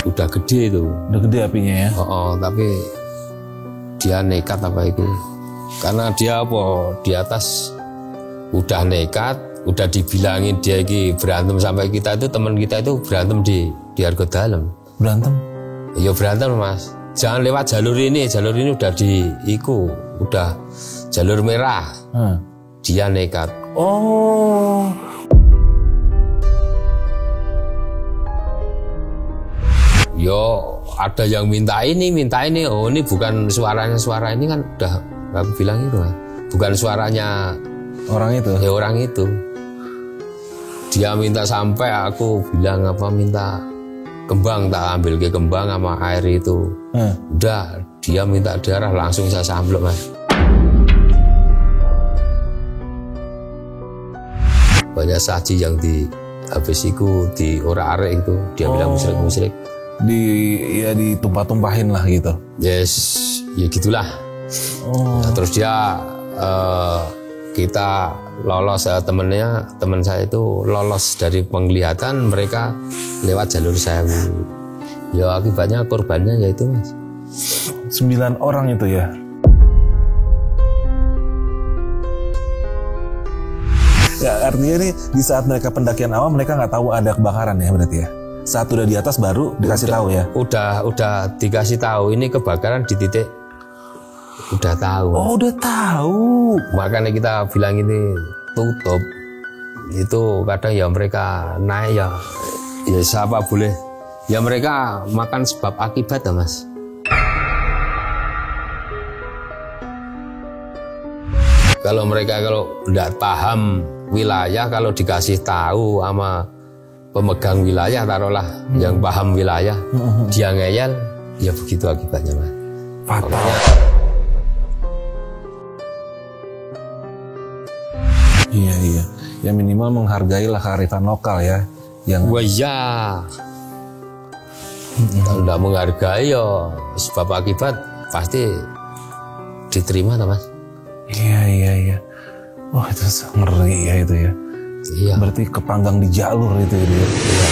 udah gede itu. Udah gede apinya ya? Tapi dia nekat apa itu? Karena dia di atas udah nekat, udah dibilangin dia ini berantem sampai kita itu teman kita itu berantem di Argo Dalem. Berantem? Ya berantem Mas. Jangan lewat jalur ini udah udah jalur merah. Dia nekat. Oh. Yo ada yang minta ini. Oh ini bukan suara ini kan udah aku bilang itu Mas. Bukan suaranya orang itu. Ya orang itu. Dia minta sampai aku bilang minta kembang, tak ambil ke kembang sama air itu. Udah dia minta darah langsung saya samblok Mas. Banyak saji yang habisiku di orak-arik itu dia bilang musyrik. Ditumpah-tumpahin lah gitu. Yes, ya gitulah. Nah, terus dia kita lolos teman saya itu lolos dari penglihatan, mereka lewat jalur saya. Ya akibatnya korbannya yaitu Mas 9 orang itu ya. Ya artinya nih di saat mereka pendakian awal mereka nggak tahu ada kebakaran ya berarti ya. Saat udah di atas baru dikasih tahu ya. Udah dikasih tahu ini kebakaran di titik. Udah tahu. Oh udah tahu. Makanya kita bilang ini tutup. Itu kadang ya mereka naik ya siapa boleh. Ya mereka makan sebab akibat ya Mas. Kalau mereka tidak paham wilayah, kalau dikasih tahu sama pemegang wilayah, taruhlah yang paham wilayah, dia ngeyel, ya begitu akibatnya Mas. Fatal. Iya. Ya minimal menghargailah kearifan lokal ya. Wah ya. Kalau tidak menghargai ya sebab akibat pasti diterima toh Mas. Iya. Wah itu ngeri ya itu ya. Iya. Berarti kepanggang di jalur itu ya. Iya.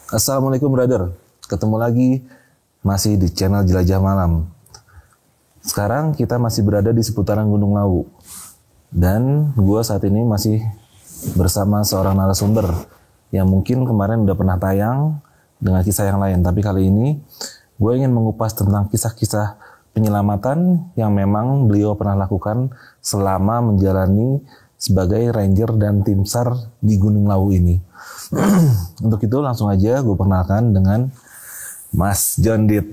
Assalamualaikum brother, ketemu lagi masih di channel Jelajah Malam. Sekarang kita masih berada di seputaran Gunung Lawu. Dan gue saat ini masih bersama seorang narasumber yang mungkin kemarin udah pernah tayang dengan kisah yang lain. Tapi kali ini gue ingin mengupas tentang kisah-kisah penyelamatan yang memang beliau pernah lakukan selama menjalani sebagai ranger dan tim SAR di Gunung Lawu ini. Untuk itu langsung aja gue perkenalkan dengan Mas Jondit.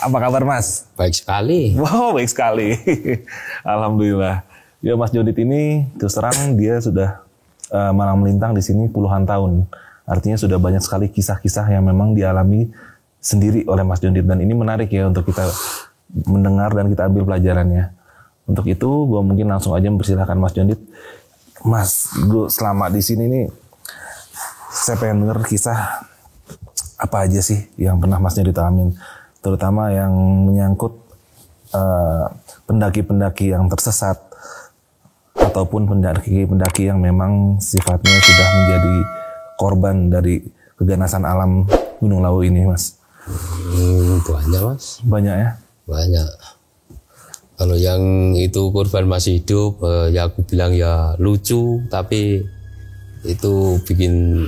Apa kabar Mas? Baik sekali. Wow, baik sekali. Alhamdulillah. Ya Mas Jondit ini terus terang dia sudah malang melintang di sini puluhan tahun. Artinya sudah banyak sekali kisah-kisah yang memang dialami sendiri oleh Mas Jondit. Dan ini menarik ya untuk kita mendengar dan kita ambil pelajarannya. Untuk itu gue mungkin langsung aja mempersilahkan Mas Jondit. Mas, gue selama di sini nih saya pengen denger kisah apa aja sih yang pernah Mas Jondit alamin, terutama yang menyangkut pendaki-pendaki yang tersesat ataupun pendaki-pendaki yang memang sifatnya sudah menjadi korban dari keganasan alam Gunung Lawu ini, Mas. Banyak Mas. Banyak ya? Banyak. Kalau yang itu korban masih hidup, ya aku bilang ya lucu, tapi itu bikin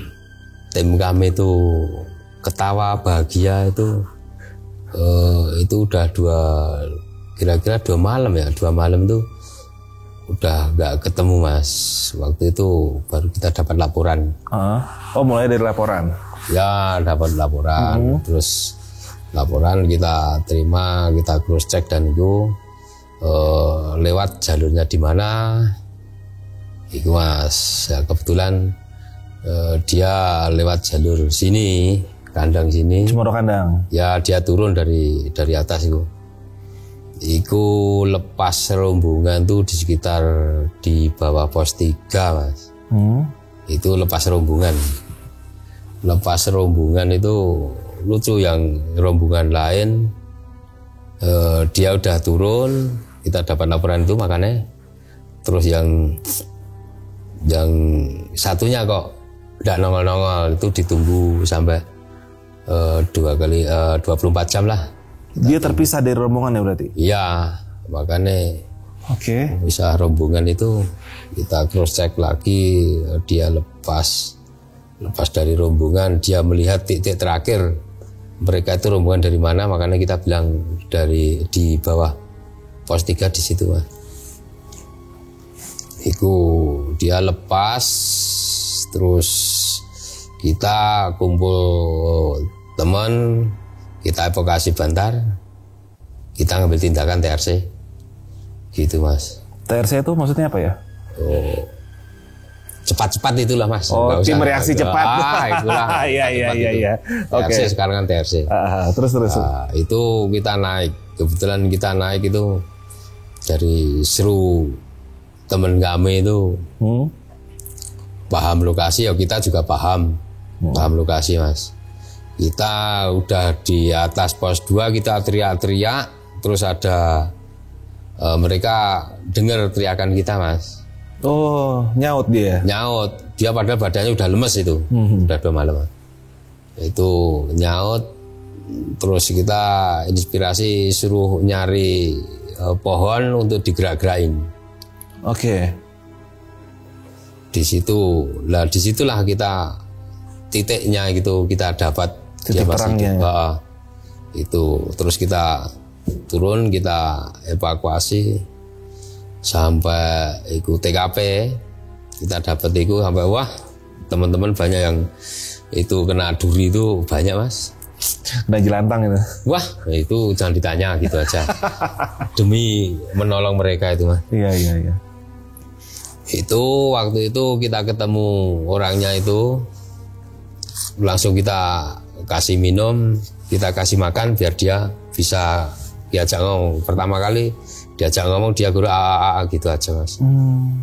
tim kami itu ketawa bahagia itu udah kira-kira 2 malam ya. 2 malam itu udah nggak ketemu Mas. Waktu itu baru kita dapat laporan. Oh, mulai dari laporan? Ya, dapat laporan. Terus laporan kita terima, kita cross check dan itu lewat jalurnya di mana. Itu Mas, ya kebetulan dia lewat jalur sini, kandang sini. Cimoro kandang. Ya, dia turun dari atas itu. Iku lepas rombongan tuh di sekitar di bawah pos 3 Mas. Itu lepas rombongan. Lepas rombongan itu lucu, yang rombongan lain dia udah turun, kita dapat laporan itu makanya. Terus yang satunya kok tidak nongol-nongol, itu ditunggu sampai 24 jam lah. Dia terpisah dari rombongan ya berarti? Iya, makanya bisa rombongan itu kita cross check lagi, dia lepas dari rombongan, dia melihat titik terakhir mereka itu rombongan dari mana, makanya kita bilang di bawah pos 3 di situ Mas. Itu dia lepas, terus kita kumpul teman, kita evakuasi Bantar, kita ngambil tindakan TRC, gitu Mas. TRC itu maksudnya apa ya? Cepat-cepat itulah Mas. Tim reaksi cepat. Itulah. Iya. TRC sekarang kan TRC. Terus. Itu kita naik. Kebetulan kita naik itu dari seru teman kami itu paham lokasi, ya kita juga paham lokasi Mas. Kita udah di atas pos 2, kita teriak-teriak, terus ada mereka dengar teriakan kita Mas. Oh, nyaut dia? Nyaut, dia padahal badannya udah lemes itu, udah 2 malam. Itu nyaut, terus kita inspirasi suruh nyari pohon untuk digerak-gerakin. Disitulah kita titiknya gitu, kita dapat titik terangnya. Itu terus kita turun, kita evakuasi sampai ikut TKP, kita dapat itu sampai wah, teman-teman banyak yang itu kena duri itu banyak Mas. Kena jelantang itu. Wah, itu jangan ditanya, gitu aja. Demi menolong mereka itu Mas. Iya. Itu waktu itu kita ketemu orangnya itu, langsung kita kasih minum, kita kasih makan biar dia bisa diajak ngomong. Pertama kali diajak ngomong dia guru gitu aja Mas.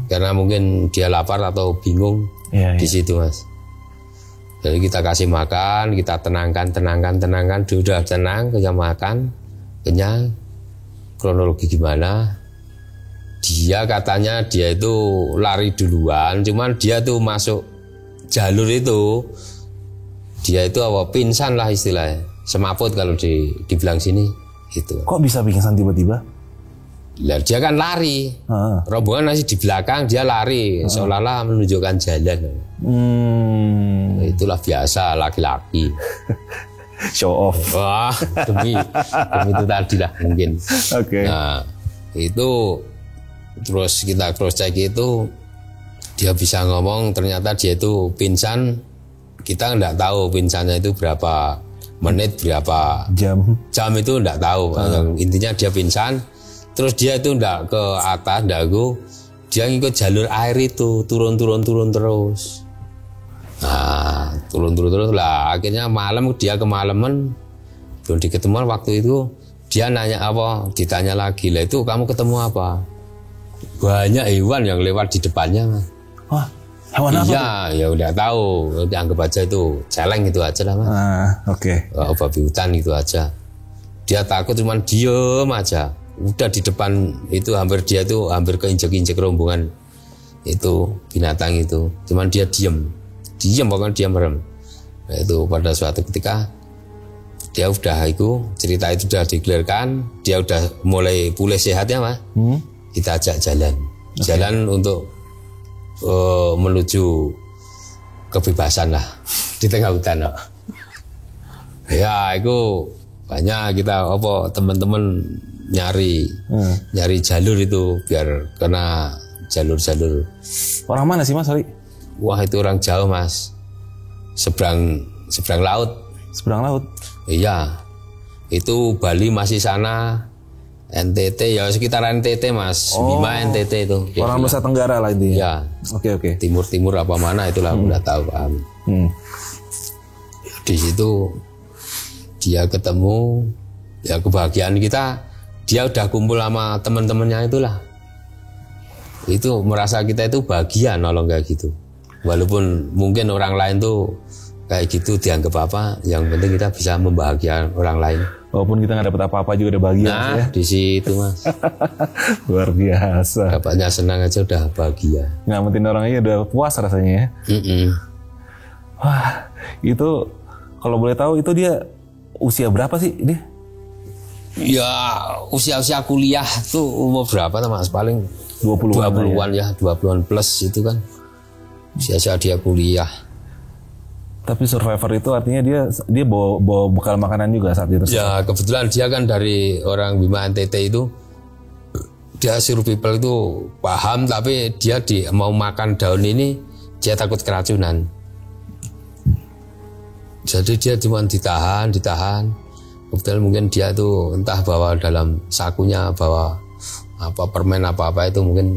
Karena mungkin dia lapar atau bingung di situ Mas. Jadi kita kasih makan, kita tenangkan, dia udah tenang, kita makan, kenyang. Kronologi gimana? Dia katanya dia itu lari duluan, cuman dia tuh masuk jalur itu, dia itu pingsan lah istilahnya, semaput kalau dibilang sini gitu. Kok bisa pingsan tiba-tiba? Lah dia kan lari, rombongan masih di belakang, dia lari, seolah-olah menunjukkan jalan. Itulah biasa laki-laki. Show off. Wah, demi itu tadi lah mungkin. Nah itu terus kita cross check itu, dia bisa ngomong, ternyata dia itu pingsan. Kita nggak tahu pingsannya itu berapa menit, berapa jam itu nggak tahu. Intinya dia pingsan. Terus dia itu ndak ke atas, dia ngikut jalur air itu, turun terus. Nah, turun terus lah. Akhirnya malam dia kemalaman, belum diketemuan. Waktu itu dia nanya apa, ditanya lagi, lah itu kamu ketemu apa? Banyak hewan yang lewat di depannya. Wah, hewan apa? Iya, ya udah tahu, anggap aja itu celeng itu aja lah Mas. Babi hutan itu aja. Dia takut cuman diem aja. Udah di depan itu hampir keinjek-injek rombongan itu binatang itu, cuman dia diem pokoknya dia merem. Nah, itu pada suatu ketika dia udah cerita itu udah dikelirkan, dia udah mulai pulih sehat ya Mas. Kita ajak jalan untuk menuju kebebasan lah di tengah hutan. Ya itu banyak kita teman-teman nyari jalur itu biar, karena jalur-jalur. Orang mana sih Mas Ali? Wah itu orang jauh Mas, seberang laut. Seberang laut? Iya, itu Bali masih sana, NTT ya sekitar NTT Mas, Bima NTT itu. Orang Nusa Tenggara lah intinya. Ya. Oke. Timur apa mana itulah aku udah tahu paham. Di situ dia ketemu, ya kebahagiaan kita, dia udah kumpul sama teman-temannya itulah. Itu merasa kita itu bahagia nolong kayak gitu. Walaupun mungkin orang lain tuh kayak gitu dianggap apa, yang penting kita bisa membahagiakan orang lain. Walaupun kita nggak dapat apa-apa juga udah bahagia. Nah, ya? di situ Mas. Luar biasa. Dapatnya senang aja udah bahagia. Ngamatin orang aja udah puas rasanya ya. Wah, itu kalau boleh tahu itu dia usia berapa sih dia? Ya usia kuliah tuh umur berapa tuh Mas? Paling 20-an ya, 20-an plus itu kan. Usia dia kuliah. Tapi survivor itu artinya dia bawa bekal makanan juga saat itu. Ya kebetulan dia kan dari orang Bima NTT itu, dia suruh people itu paham, tapi dia mau makan daun ini dia takut keracunan. Jadi dia cuma ditahan. Kebetulan mungkin dia itu entah bawa dalam sakunya, bawa apa permen apa itu mungkin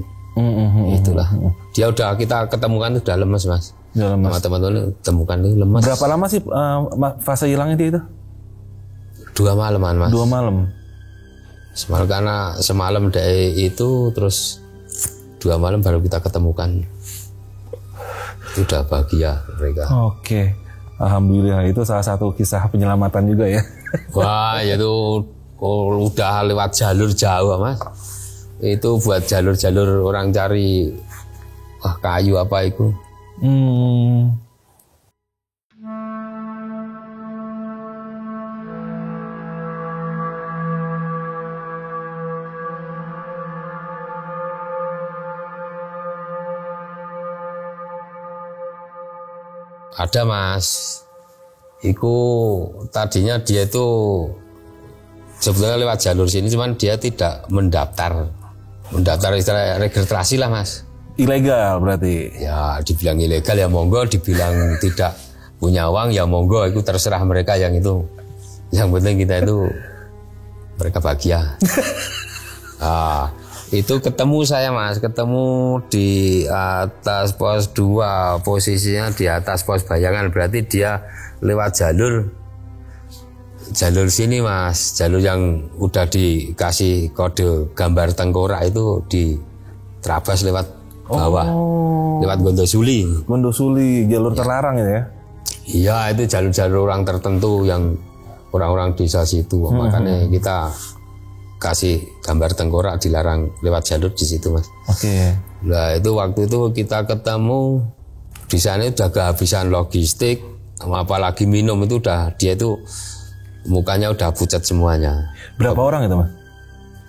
itulah. Dia udah kita ketemukan itu udah lemes Mas. Sama teman-teman temukan itu lemes. Berapa lama sih fase hilangnya dia itu? 2 malaman Mas. 2 malam. Semalam dari itu terus 2 malam baru kita ketemukan. Itu udah bahagia mereka. Oke. Alhamdulillah itu salah satu kisah penyelamatan juga ya. Wah itu udah lewat jalur jauh Mas. Itu buat jalur-jalur orang cari kayu apa itu. Ada Mas. Iku tadinya dia itu sebetulnya lewat jalur sini, cuman dia tidak mendaftar istilah registrasi lah Mas. Ilegal berarti? Ya dibilang ilegal ya monggo, dibilang tidak punya uang ya monggo, itu terserah mereka yang itu. Yang penting kita itu mereka bahagia. Itu ketemu saya Mas, ketemu di atas pos 2, posisinya di atas pos Bayangan, berarti dia lewat jalur sini Mas, jalur yang udah dikasih kode gambar tengkorak itu diterabas lewat bawah, lewat Gondosuli, jalur terlarang ya? Iya itu jalur-jalur orang tertentu yang orang-orang desa situ, makanya kita kasih gambar tengkorak dilarang lewat jalur di situ Mas. Oke. Nah itu waktu itu kita ketemu di sana udah kehabisan logistik, apalagi minum itu dia itu mukanya udah pucat semuanya. Berapa orang itu Mas?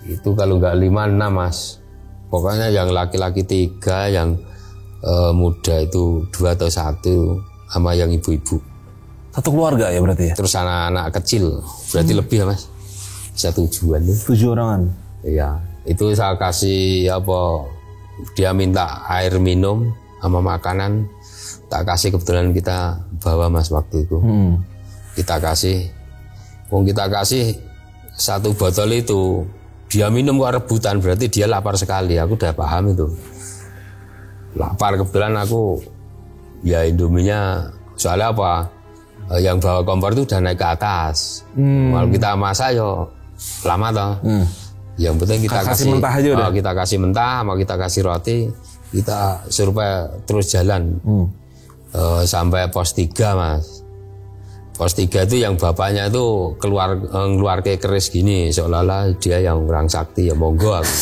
Itu kalau nggak 5-6 Mas. Pokoknya yang laki-laki 3, yang muda itu 2 atau 1, sama yang ibu-ibu. Satu keluarga ya berarti ya? Terus anak-anak kecil, berarti lebih ya Mas. 7 orangan. Iya, itu saya kasih dia minta air minum sama makanan, tak kasih, kebetulan kita bawa Mas waktu itu. Kita kasih 1 botol itu, dia minum kok rebutan, berarti dia lapar sekali. Aku udah paham itu. Lapar, kebetulan aku ya Indominya, soalnya yang bawa kompor itu udah naik ke atas. Kalau kita masak yo lama toh. Yang penting kita kasih mentah aja udah. Kita kasih mentah, sama kita kasih roti, kita supaya terus jalan sampai pos 3 Mas. Pos 3 itu yang bapaknya itu keluar ke keris gini, seolah-olah dia yang orang sakti, ya monggo aku.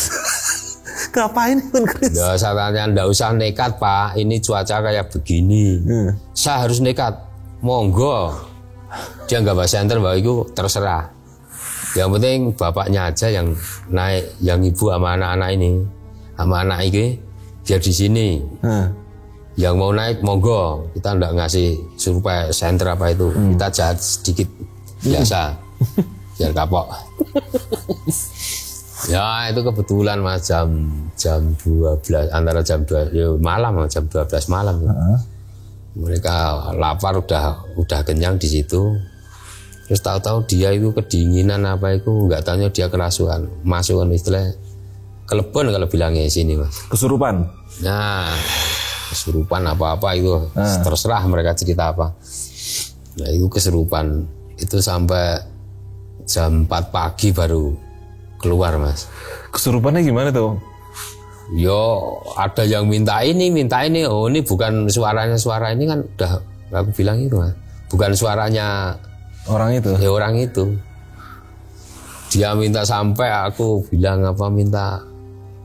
Ngapain pun keris? Ya saya tanya, ndak usah nekat Pak, ini cuaca kayak begini. Saya harus nekat, monggo. Dia nggak bahasa enter bahwa itu terserah. Yang penting bapaknya aja yang naik, yang ibu sama anak-anak ini, sama anak ini biar di sini. Yang mau naik monggo, kita ndak ngasih supaya senter apa itu, kita jahat sedikit biasa, biar kapok. Ya itu kebetulan mas jam 12 antara jam 2 ya, malam jam 12 malam. Mereka lapar udah kenyang di situ. Terus tahu-tahu dia itu kedinginan apa itu nggak tahunya dia kerasukan, masukan istilah kelebon kalau bilangnya sini mas. Kesurupan. Nah kesurupan apa-apa itu terserah mereka cerita apa. Nah itu kesurupan itu sampai jam 4 pagi baru keluar mas. Kesurupannya gimana tuh? Yo ada yang minta ini. Oh ini bukan suara ini kan udah aku bilang itu mas. Bukan suaranya orang itu. Ya orang itu. Dia minta sampai aku bilang apa minta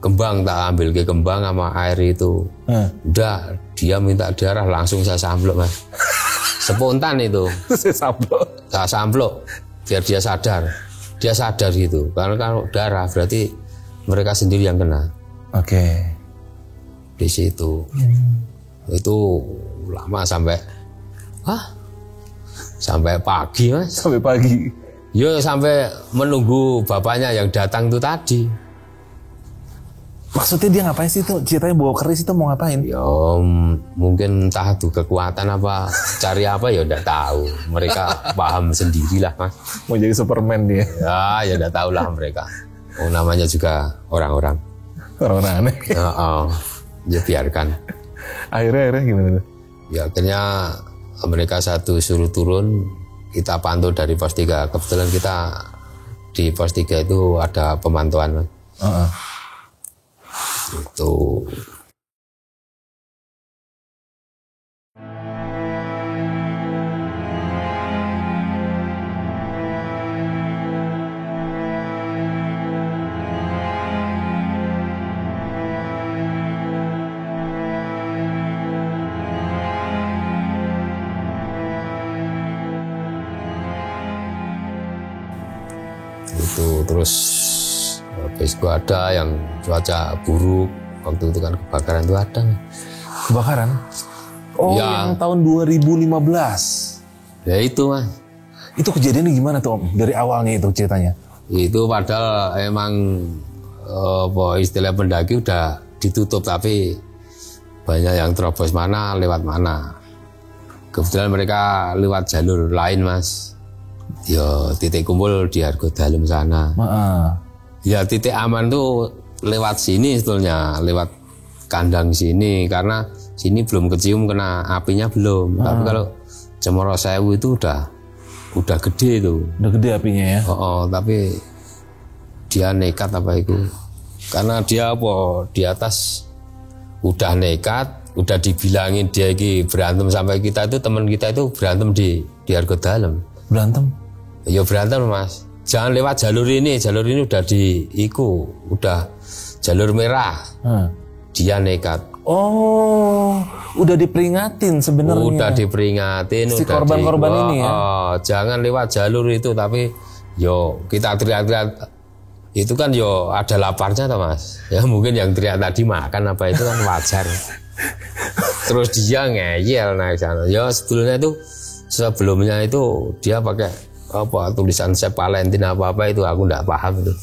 kembang, tak ambil ke kembang sama air itu. Udah dia minta darah langsung saya samplok mas. Spontan itu. Saya samplok biar dia sadar. Dia sadar gitu. Karena kalau darah berarti mereka sendiri yang kena. Oke. Di situ. Itu lama sampai pagi mas. Sampai pagi. Yo sampai menunggu bapaknya yang datang itu tadi. Maksudnya dia ngapain sih tuh? Ceritanya bawa keris itu mau ngapain? Yo mungkin entah tuh kekuatan apa, cari apa ya udah tahu. Mereka paham sendirilah mas. Mau jadi Superman dia. Ya udah tahu lah mereka. Oh, namanya juga orang-orang. Orang-orang aneh. Ya biarkan. Akhirnya gimana tuh? Ya akhirnya mereka satu suruh turun, kita pantau dari pos 3. Kebetulan kita di pos 3 itu ada pemantauan. Itu. Itu terus habis itu ada yang cuaca buruk waktu itu kan kebakaran itu ada. Kebakaran? Oh ya. Yang tahun 2015. Ya itu mas. Itu kejadiannya gimana tuh om? Dari awalnya itu ceritanya? Itu padahal emang istilah pendaki udah ditutup tapi banyak yang terobos mana lewat mana. Kebetulan mereka lewat jalur lain mas. Ya titik kumpul di Argodalam sana. Ya titik aman tuh lewat sini sebetulnya, lewat kandang sini karena sini belum kecium kena apinya belum. Tapi kalau Cemoro Sewu itu udah gede tuh. Udah gede apinya ya. Tapi dia nekat apa itu? Karena dia di atas udah nekat, udah dibilangin dia ini berantem sampai kita itu teman kita itu berantem di Argodalam. Berantem? Ya berantem mas. Jangan lewat jalur ini udah udah jalur merah. Dia nekat. Oh, udah diperingatin sebenarnya. Udah diperingatin. Si korban-korban ini ya. Jangan lewat jalur itu tapi yo kita teriak-teriak itu kan yo ada laparnya toh mas. Ya mungkin yang teriak tadi makan apa itu kan wajar. Terus dia ngeyel naik sana. Ya sebelumnya sebelumnya itu dia pakai tulisan Chef Valentin apa itu aku enggak paham itu.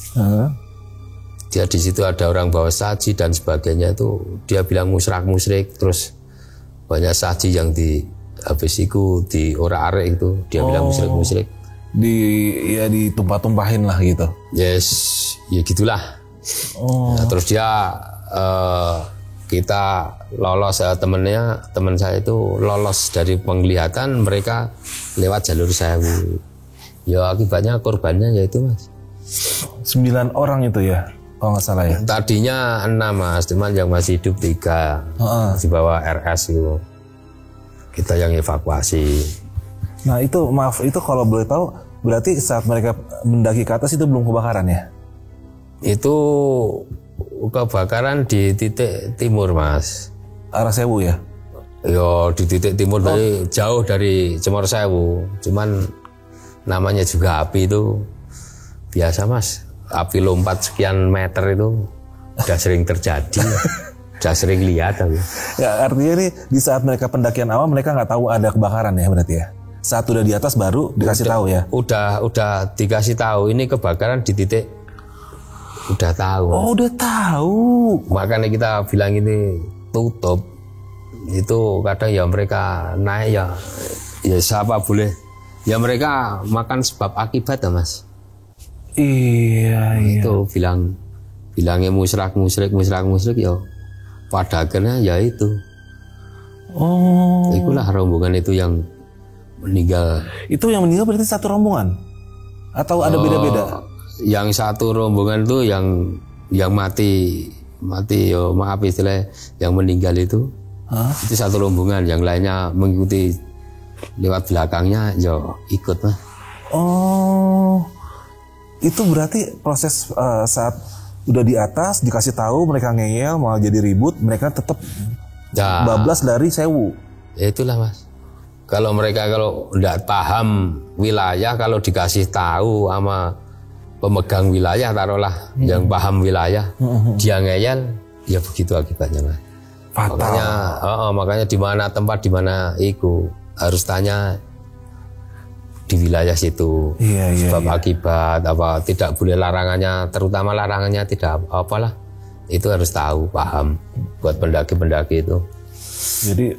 Dia di situ ada orang bawa saji dan sebagainya itu dia bilang musyrik terus banyak saji yang habis itu di orak-arik itu dia bilang musyrik ditumpah-tumpahin lah gitu. Yes, ya gitulah. Nah, terus dia kita lolos teman saya itu lolos dari penglihatan mereka lewat jalur Sewu. Ya akibatnya korbannya yaitu mas 9 orang itu ya kalau nggak salah ya. Tadinya 6 mas, cuman yang masih hidup 3 di bawah RS itu kita yang evakuasi. Nah itu maaf itu kalau boleh tahu berarti saat mereka mendaki ke atas itu belum kebakaran ya? Itu kebakaran di titik timur mas. Arah Sewu ya? Yo di titik timur dari jauh dari Cemoro Sewu, cuman namanya juga api itu biasa mas, api lompat sekian meter itu udah sering terjadi. Udah sering lihat tapi. Ya artinya nih di saat mereka pendakian awal mereka nggak tahu ada kebakaran ya berarti ya. Saat udah di atas baru dikasih tahu ya. Udah dikasih tahu ini kebakaran di titik Udah tahu. Oh, udah tahu. Makanya kita bilang ini tutup. Itu kadang ya mereka naik ya siapa boleh. Ya mereka makan sebab akibat ya Mas. Iya. Itu bilangnya musyrik ya. Pada akhirnya ya itu. Oh. Itulah rombongan itu yang meninggal. Itu yang meninggal berarti satu rombongan? Atau ada beda-beda? Yang satu rombongan tuh yang mati yo maaf istilahnya yang meninggal itu. Itu satu rombongan, yang lainnya mengikuti lewat belakangnya yo ikut Mas. Oh. Itu berarti proses saat udah di atas dikasih tahu mereka ngeyel malah jadi ribut, mereka tetap bablas dari Sewu. Ya itulah Mas. Kalau mereka tidak paham wilayah, kalau dikasih tahu sama pemegang wilayah taruhlah yang paham wilayah, dia ngeyel, ya begitu akibatnya Mas. Fatal. Makanya di mana tempat di mana itu harus tanya di wilayah situ. Sebab akibat apa tidak boleh larangannya, terutama larangannya tidak apalah. Itu harus tahu, paham buat pendaki-pendaki itu. Jadi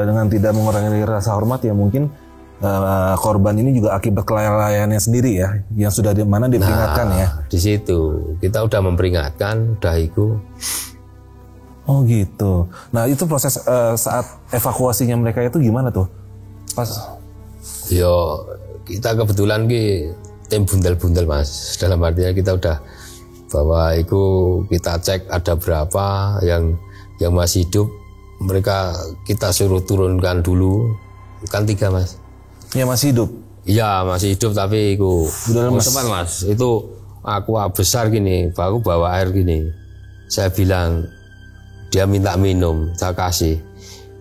dengan tidak mengurangi rasa hormat ya mungkin korban ini juga akibat kelalaiannya sendiri ya, yang sudah di mana diperingatkan ya. Di situ kita udah memperingatkan, udah itu. Oh gitu. Nah itu proses saat evakuasinya mereka itu gimana tuh? Pas? Yo kita kebetulan tim bundel-bundel Mas. Dalam artinya kita udah bahwa itu kita cek ada berapa yang masih hidup, mereka kita suruh turunkan dulu, kan 3 Mas. Ya masih hidup? Iya masih hidup tapi itu teman Mas, itu aqua besar gini, aku bawa air gini, saya bilang dia minta minum, saya kasih,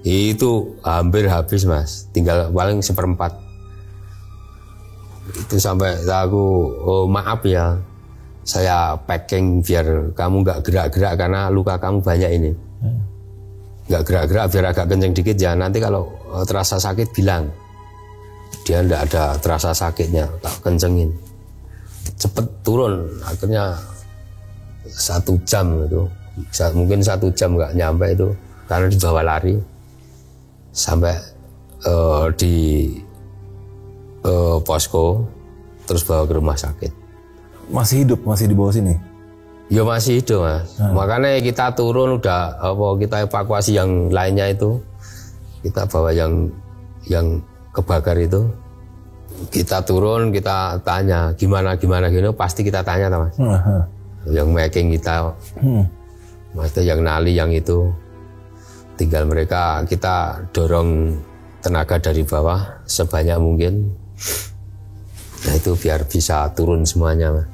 itu hampir habis Mas, tinggal paling 1/4. Itu sampai aku maaf ya, saya packing biar kamu nggak gerak-gerak karena luka kamu banyak ini. Nggak gerak-gerak biar agak kenceng dikit ya. Nanti kalau terasa sakit bilang. Dia nggak ada terasa sakitnya, tak kencengin. Cepet turun, akhirnya 1 jam itu. Mungkin 1 jam nggak nyampe itu karena dibawa lari sampai di posko, terus bawa ke rumah sakit. Masih hidup, masih di bawah sini? Ya masih hidup Mas. Makanya kita turun udah kita evakuasi yang lainnya itu, kita bawa yang kebakar itu, kita turun, kita tanya gimana pasti kita tanya Mas. Yang making kita, maksudnya yang nali yang itu, tinggal mereka kita dorong tenaga dari bawah sebanyak mungkin. Nah itu biar bisa turun semuanya Mas.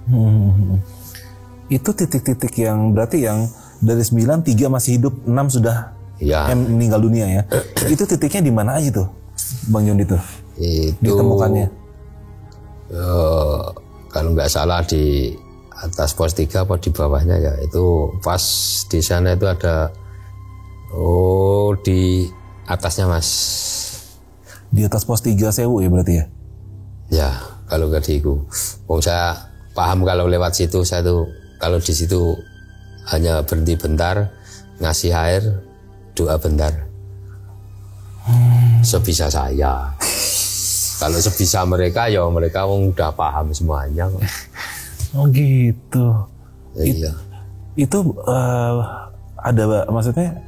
Itu titik-titik yang berarti yang dari 9, 3 masih hidup, 6 sudah meninggal dunia ya. Itu titiknya di mana aja tuh Bang Jon itu ditemukannya? Kalau nggak salah di atas pos 3 apa di bawahnya ya. Itu pas di sana itu ada di atasnya Mas. Di atas pos 3 Sewu ya berarti ya? Ya, kalau nggak diiku. Saya paham kalau lewat situ, saya tuh kalau di situ hanya berhenti bentar, ngasih air, doa bentar. Sebisa saya. Kalau sebisa mereka, ya mereka udah paham semuanya. Oh gitu. Iya. Itu ada, maksudnya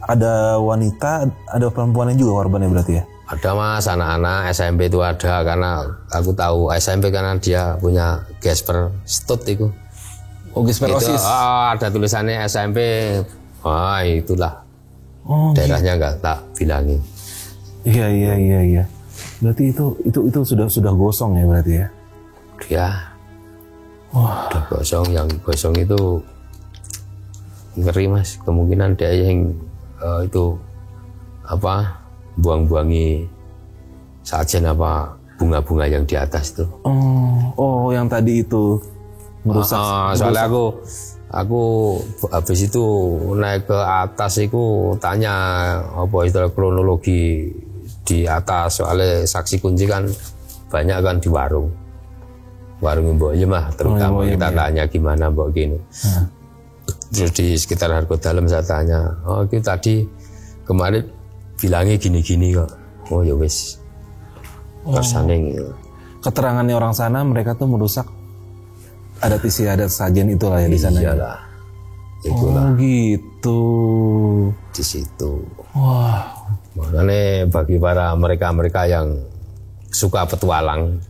ada wanita, ada perempuannya juga korbannya berarti ya? Ada Mas, anak-anak SMP itu ada, karena aku tahu SMP karena dia punya Gasper Stud itu. Oh Gasperosis. Ada tulisannya SMP. Itulah. Daerahnya nggak tak bilangin. Iya. Berarti itu sudah gosong ya berarti ya? Ya. Udah gosong, yang gosong itu ngeri Mas. Kemungkinan dia yang itu buang-buangi sajen apa bunga-bunga yang di atas itu. Oh yang tadi itu merusak. Soalnya aku habis itu naik ke atas itu tanya istilah kronologi di atas, soalnya saksi kunci kan banyak kan di warung. warung Mbok Yem lah, terutama Mbok Yem, kita tanya gimana Mbok gini. Terus di sekitar Hargo Dalem saya tanya, oh itu tadi kemarin bilangnya gini-gini kok. Oh ya wis. Kersane gitu. Keterangannya orang sana mereka tuh merusak adat istiadat sajian itulah ya di sana. Iyalah. Itulah Oh gitu. di situ. Wah. Makanya bagi para mereka yang suka petualang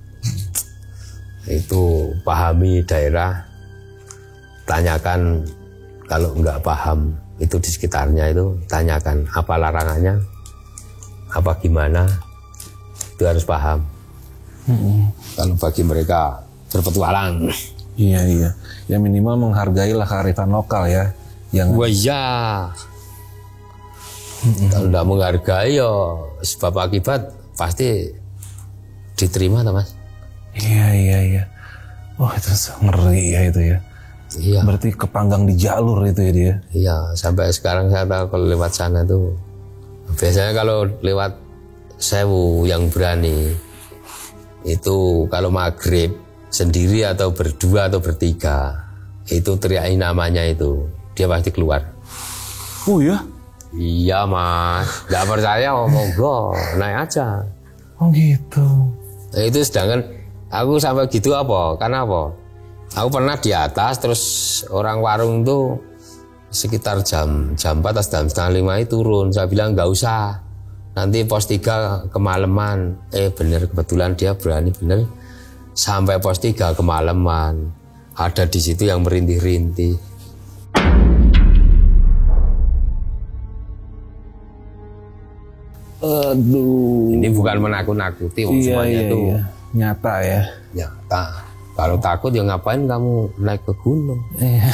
itu pahami daerah, tanyakan kalau nggak paham itu di sekitarnya itu tanyakan apa larangannya, apa gimana, itu harus paham. Kalau bagi mereka berpetualang, Iya. Ya minimal menghargailah kearifan lokal ya. Yang wah ya. Kalau nggak menghargai ya sebab akibat pasti diterima toh Mas. Iya. Wah itu ngeri ya itu ya. Iya. Berarti kepanggang di jalur itu ya dia. Iya, sampai sekarang saya tahu kalau lewat sana tuh biasanya kalau lewat Sewu yang berani itu kalau maghrib sendiri atau berdua atau bertiga itu teriakin namanya itu dia pasti keluar. Oh ya? Iya Mas, nggak percaya monggo naik aja. Oh gitu. Nah, itu sedangkan aku sampai gitu apa? Karena apa? Aku pernah di atas terus orang warung tuh sekitar jam 4 atau jam setengah 5 itu turun. Saya bilang nggak usah, nanti pos 3 kemalaman. Bener kebetulan dia berani bener sampai pos 3 kemalaman. Ada di situ yang merintih-rintih. Aduh. Ini bukan menakut-nakuti, semuanya tuh nyata ya. nyata. Kalau takut ya ngapain kamu naik ke gunung? Iya.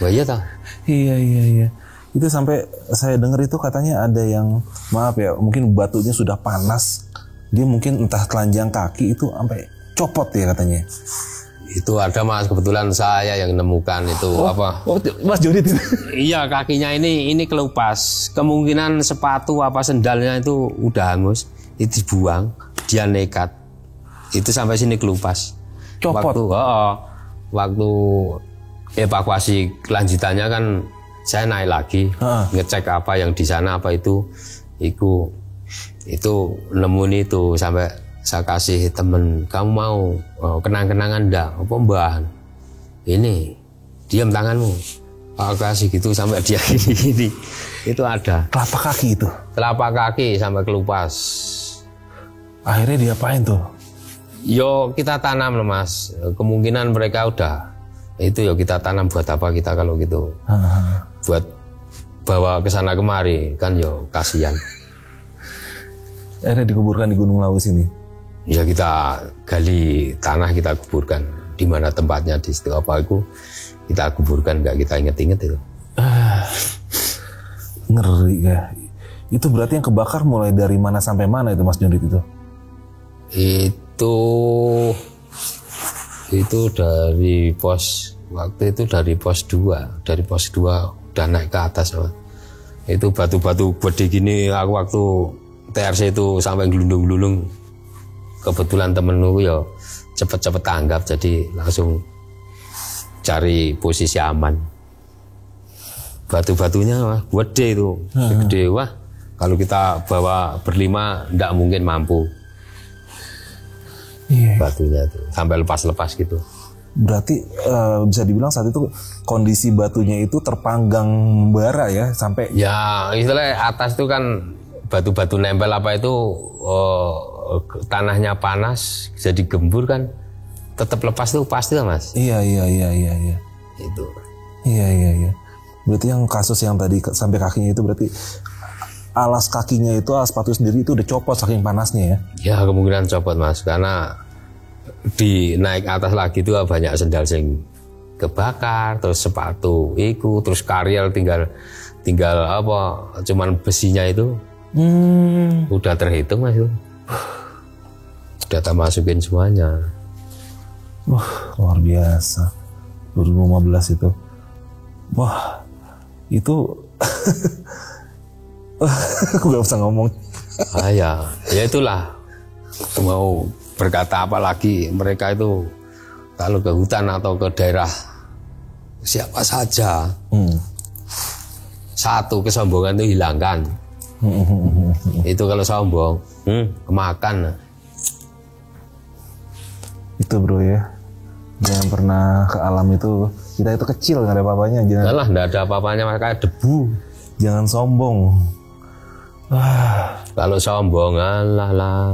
Wah iya tak? Iya. Itu sampai saya dengar itu katanya ada yang maaf ya, mungkin batunya sudah panas, dia mungkin entah telanjang kaki itu sampai copot ya katanya. Itu ada Mas, kebetulan saya yang nemukan itu apa? Oh, Mas Jodit itu. Iya kakinya ini kelupas. Kemungkinan sepatu apa sendalnya itu udah hangus, itu dibuang. Dia nekat. Itu sampai sini kelupas. Copot. Waktu evakuasi kelanjutannya kan saya naik lagi ngecek apa yang di sana apa itu nemuin itu sampai saya kasih temen, kamu mau kenang-kenangan enggak? Apa mbah? Ini diam tanganmu. Aku kasih gitu sampai dia gini-gini. Itu ada. Telapak kaki itu. Telapak kaki sampai kelupas. Akhirnya diapain tuh? Yo kita tanam loh Mas. Kemungkinan mereka udah itu yo kita tanam buat apa kita kalau gitu. Buat bawa ke sana kemari kan yo kasihan. Akhirnya dikuburkan di Gunung Lawu sini. Ya kita gali tanah kita kuburkan di mana tempatnya di situ apa itu kita kuburkan nggak kita inget-inget itu. Ngeri ya. Itu berarti yang kebakar mulai dari mana sampai mana itu Mas Jodit itu? Itu dari pos waktu itu dari pos 2 udah naik ke atas Mas. Itu batu-batu gede gini aku waktu TRC itu sampai gelundung-gelundung. Kebetulan temenku ya cepet-cepet tanggap jadi langsung cari posisi aman. Batu-batunya gede itu, gede wah. Kalau kita bawa berlima nggak mungkin mampu. Iya. Batunya itu sampai lepas-lepas gitu. Berarti bisa dibilang saat itu kondisi batunya itu terpanggang membara ya sampai. Ya istilahnya atas itu kan batu-batu nempel apa itu tanahnya panas jadi gembur kan tetap lepas tuh pasti lah Mas. Iya. Itu. Iya. Berarti yang kasus yang tadi sampai kakinya itu berarti alas kakinya itu, alas sepatu sendiri itu udah copot saking panasnya ya? Ya kemungkinan copot Mas, karena di naik atas lagi itu banyak sendal sing kebakar, terus sepatu iku, terus karyel tinggal apa, cuman besinya itu udah terhitung Mas itu. Sudah tak masukin semuanya. Wah luar biasa 2015 itu. Wah itu aku gak usah ngomong. Ya itulah mau berkata apa lagi, mereka itu kalau ke hutan atau ke daerah siapa saja, satu kesombongan itu hilangkan. Itu kalau sombong, kemakan. Itu bro ya, jangan pernah ke alam itu, kita itu kecil nggak ada apa-apanya. Janganlah, nggak ada apa-apanya, makanya debu. Jangan sombong. Kalau sombong, alah lah.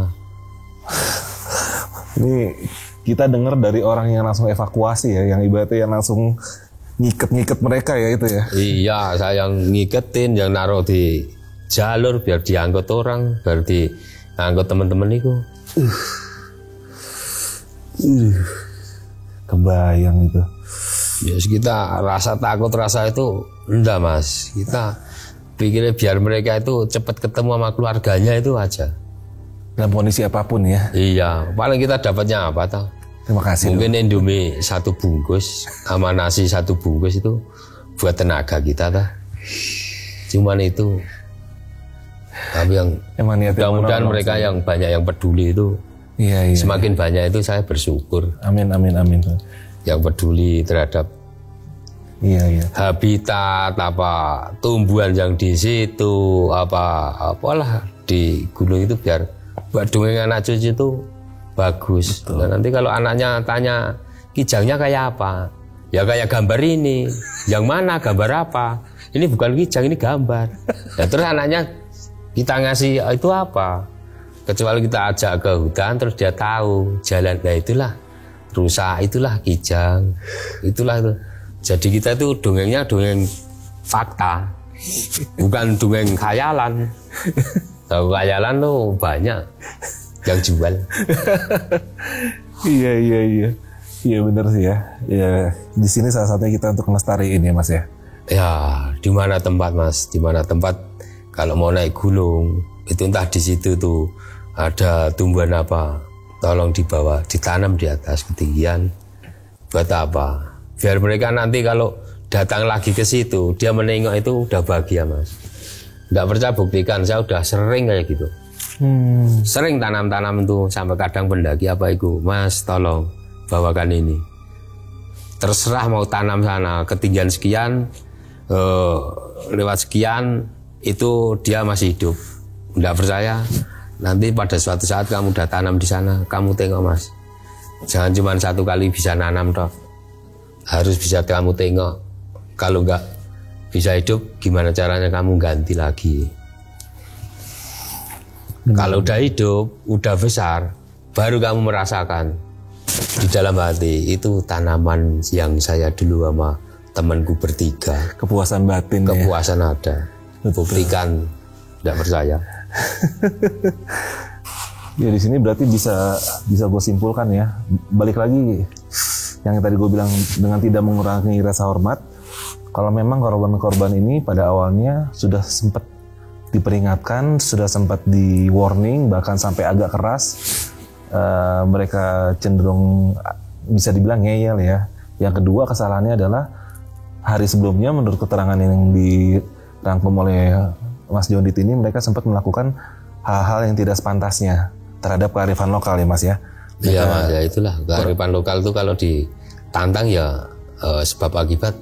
Ini kita dengar dari orang yang langsung evakuasi ya, yang ibaratnya yang langsung ngiket mereka ya itu ya. Iya, saya yang ngiketin, yang naruh di jalur biar diangkut orang, biar diangkut teman-teman itu. Kebayang itu. Ya kita rasa takut, rasa itu enggak mas. Kita pikirnya biar mereka itu cepat ketemu sama keluarganya itu aja. Dalam kondisi apapun ya. Iya, paling kita dapatnya apa tau? Terima kasih. Mungkin dong. Indomie 1 bungkus sama nasi 1 bungkus itu buat tenaga kita tah. Cuman itu. Tapi yang mudah-mudahan mereka yang banyak yang peduli itu. Iya. Semakin banyak itu saya bersyukur. Amin. Yang peduli terhadap habitat apa tumbuhan yang di situ apalah di gunung itu biar buat dongeng anak cucu itu bagus. Nah, nanti kalau anaknya tanya kijangnya kayak apa, ya kayak gambar ini. Yang mana gambar apa? Ini bukan kijang, ini gambar. Nah, terus anaknya kita ngasih itu apa? Kecuali kita ajak ke hutan terus dia tahu jalan. Nah itulah rusa, itulah kijang, itulah itu. Jadi kita itu dongengnya dongeng fakta, bukan dongeng khayalan. Tahu khayalan tuh banyak yang jual. Iya benar sih ya. Ya di sini salah satunya kita untuk melestariin ya mas ya. Ya di mana tempat mas, di mana tempat kalau mau naik gunung itu entah di situ tuh ada tumbuhan apa, tolong dibawa, ditanam di atas ketinggian. Buat apa? Biar mereka nanti kalau datang lagi ke situ, dia menengok itu udah bahagia mas. Nggak percaya buktikan, saya udah sering kayak gitu. Sering tanam-tanam itu sampai kadang pendaki apa itu, mas tolong bawakan ini. Terserah mau tanam sana ketinggian sekian, lewat sekian itu dia masih hidup. Nggak percaya, nanti pada suatu saat kamu udah tanam di sana, kamu tengok mas. Jangan cuma 1 kali bisa nanam toh. Harus bisa kamu tengok. Kalau nggak bisa hidup, gimana caranya kamu ganti lagi. Kalau udah hidup, udah besar, baru kamu merasakan di dalam hati itu tanaman yang saya dulu sama temanku bertiga. Kepuasan batin. Kepuasan ya? Ada. Buktikan, tidak percaya. Ya di sini berarti bisa gue simpulkan ya. Balik lagi yang tadi gue bilang dengan tidak mengurangi rasa hormat. Kalau memang korban-korban ini pada awalnya sudah sempat diperingatkan, sudah sempat di warning, bahkan sampai agak keras, mereka cenderung bisa dibilang ngeyel ya. Yang kedua kesalahannya adalah hari sebelumnya menurut keterangan yang dirangkum oleh Mas Jondit ini, mereka sempat melakukan hal-hal yang tidak sepantasnya terhadap kearifan lokal ya Mas ya. Iya Mas, ya itulah kearifan lokal itu kalau ditantang ya sebab akibat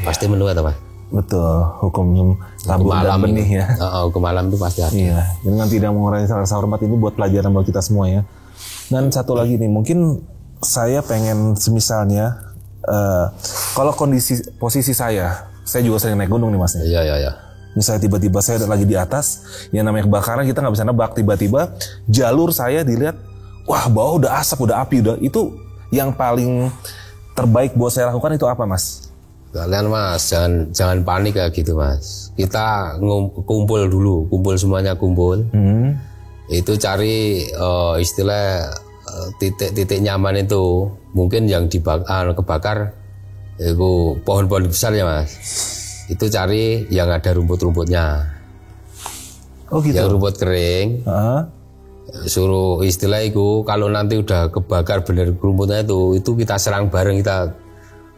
pasti menuai Mas. Betul, hukum tabur dan benih ya. Hukum alam itu pasti ada. Iya, dengan tidak mengurangi rasa hormat ini buat pelajaran buat kita semua ya. Dan satu lagi nih, mungkin saya pengen semisalnya kalau posisi saya juga sering naik gunung nih Mas. Iya. Misalnya tiba-tiba saya lagi di atas, yang namanya kebakaran kita nggak bisa nebak, tiba-tiba jalur saya dilihat, wah bawah udah asap, udah api, udah itu yang paling terbaik buat saya lakukan itu apa Mas? Kalian Mas jangan panik kayak gitu Mas. Kita kumpul dulu, semuanya kumpul. Itu cari istilah titik nyaman itu. Mungkin yang kebakar itu pohon-pohon besar ya Mas. Itu cari yang ada rumput-rumputnya. Oh gitu. Yang rumput kering. Suruh istilah itu kalau nanti udah kebakar bener rumputnya itu kita serang bareng,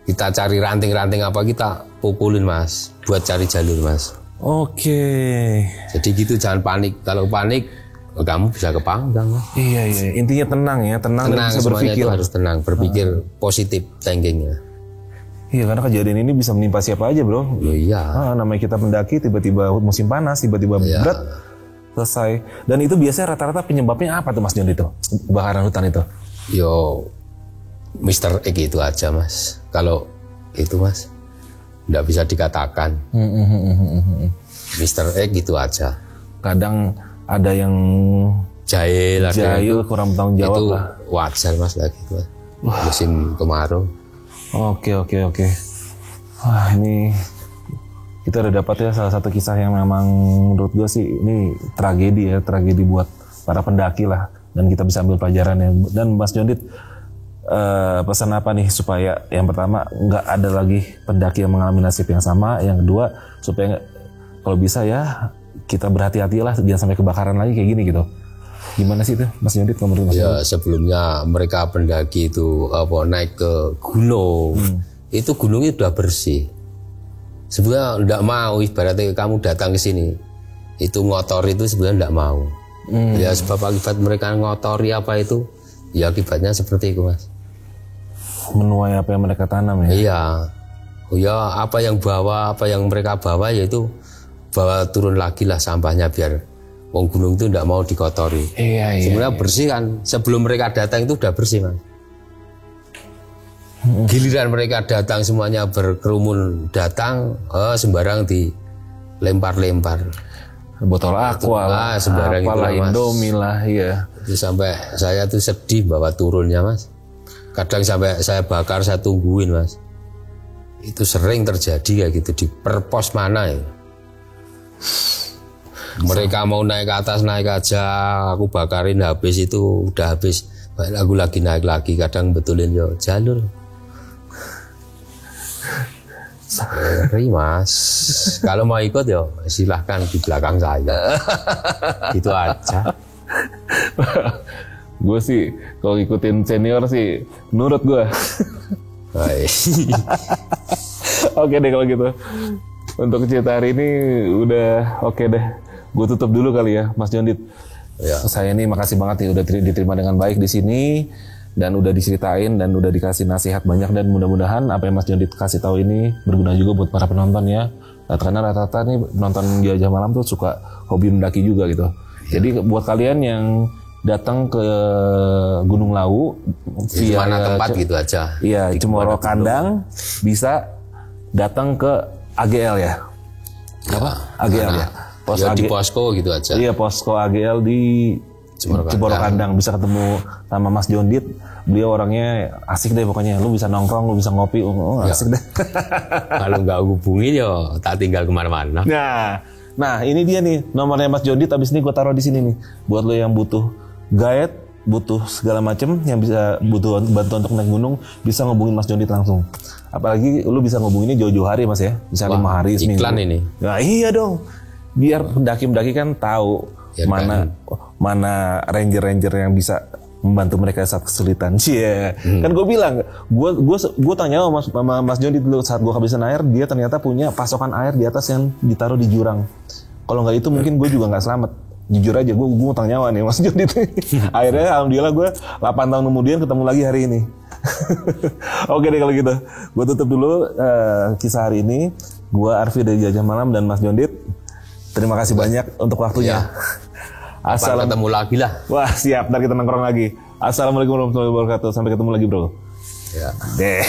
kita cari ranting-ranting apa kita pukulin Mas buat cari jalur Mas. Oke. Jadi gitu, jangan panik. Kalau panik kamu bisa kepanggang. Iya, intinya tenang ya, tenang dan bisa semuanya berpikir. itu harus tenang, berpikir positif thinkingnya. Iya, karena kejadian ini bisa menimpa siapa aja, bro. Iya. Namanya kita pendaki, tiba-tiba musim panas, tiba-tiba berat, selesai. Dan itu biasanya rata-rata penyebabnya apa tuh Mas John itu? Kebakaran hutan itu? Yo, Mr. X itu aja Mas. Kalau itu Mas, nggak bisa dikatakan. Mr. X gitu aja. Kadang ada yang jahil kurang bertanggung jawab itu lah. Wajar Mas lagi itu musim kemarau. Oke. Wah, ini kita udah dapat ya salah satu kisah yang memang menurut gue sih ini tragedi buat para pendaki lah, dan kita bisa ambil pelajaran ya. Dan Mas Jondit, pesan apa nih supaya yang pertama nggak ada lagi pendaki yang mengalami nasib yang sama, yang kedua supaya kalau bisa ya kita berhati-hatilah jangan sampai kebakaran lagi kayak gini gitu. Gimana sih itu Mas Jondit menurut Mas? Ya sebelumnya mereka pendaki itu naik ke gunung, itu gunungnya udah bersih. Sebenarnya enggak mau, ibaratnya kamu datang ke sini itu ngotor, itu sebenarnya enggak mau. Ya sebab akibat mereka ngotori apa itu, ya akibatnya seperti itu Mas. Menuai apa yang mereka tanam ya? Iya. Ya apa yang mereka bawa yaitu bawa turun lagi lah sampahnya, biar wong gunung itu enggak mau dikotori. Iya. Sebenarnya bersih kan, sebelum mereka datang itu udah bersih Mas. Giliran mereka datang semuanya berkerumun datang, sembarang dilempar-lempar. Botol aqua lah, sembarang apalah, itu Mas. Indomie lah, iya. Itu sampai saya tuh sedih bawa turunnya Mas. Kadang sampai saya bakar, saya tungguin Mas. Itu sering terjadi kayak gitu di perpos mana ya. Mereka mau naik ke atas, naik aja, aku bakarin habis, itu udah habis. Aku lagi naik lagi, kadang betulin yo jalur. Ngeri Mas. Kalau mau ikut yo silahkan di belakang saya. Itu aja. Gue sih kalau ikutin senior sih nurut gue. Oke deh kalau gitu. Untuk cerita hari ini udah oke deh. Gue tutup dulu kali ya Mas Jondit. Ya. Saya ini makasih banget nih udah diterima dengan baik di sini, dan udah diceritain dan udah dikasih nasihat banyak, dan mudah-mudahan apa yang Mas Jondit kasih tahu ini berguna juga buat para penonton ya. Karena rata-rata nih penonton Jelajah Malam tuh suka hobi mendaki juga gitu. Ya. Jadi buat kalian yang datang ke Gunung Lawu via mana tempat gitu aja. Iya, Cemoro Kandang bisa datang ke AGL ya. Apa? AGL ya. Di posko gitu aja. Iya, posko AGL di Cemoro Kandang. Bisa ketemu sama Mas Jondit. Beliau orangnya asik deh pokoknya. Lu bisa nongkrong, lu bisa ngopi, asik deh. Kalau nggak hubungin yo tak tinggal kemana-mana. Nah ini dia nih nomornya Mas Jondit. Abis ini gue taruh di sini nih. Buat lo yang butuh guide, butuh segala macem, yang bisa butuh bantuan untuk naik gunung, bisa ngubungin Mas Jondit langsung. Apalagi lu bisa ngubunginnya jauh-jauh hari Mas ya. Bisa 5 hari, seminggu. Iklan ini. Nah iya dong. Biar pendaki-pendaki kan tahu ya, mana ranger-ranger yang bisa membantu mereka saat kesulitan. Kan gue bilang, gue tanya sama Mas Jondit dulu saat gue kehabisan air, dia ternyata punya pasokan air di atas yang ditaruh di jurang. Kalau nggak itu mungkin gue juga nggak selamat. Jujur aja, gue utang nyawa nih Mas Jondit. Akhirnya alhamdulillah gue 8 tahun kemudian ketemu lagi hari ini. Oke deh kalau gitu, gue tutup dulu kisah hari ini. Gue Arfi dari Jelajah Malam dan Mas Jondit. Terima kasih banyak untuk waktunya. Assalamualaikum. Ketemu lagi lah. Wah siap, ntar kita nongkrong lagi. Assalamualaikum warahmatullahi wabarakatuh. Sampai ketemu lagi bro. Ya. Deh.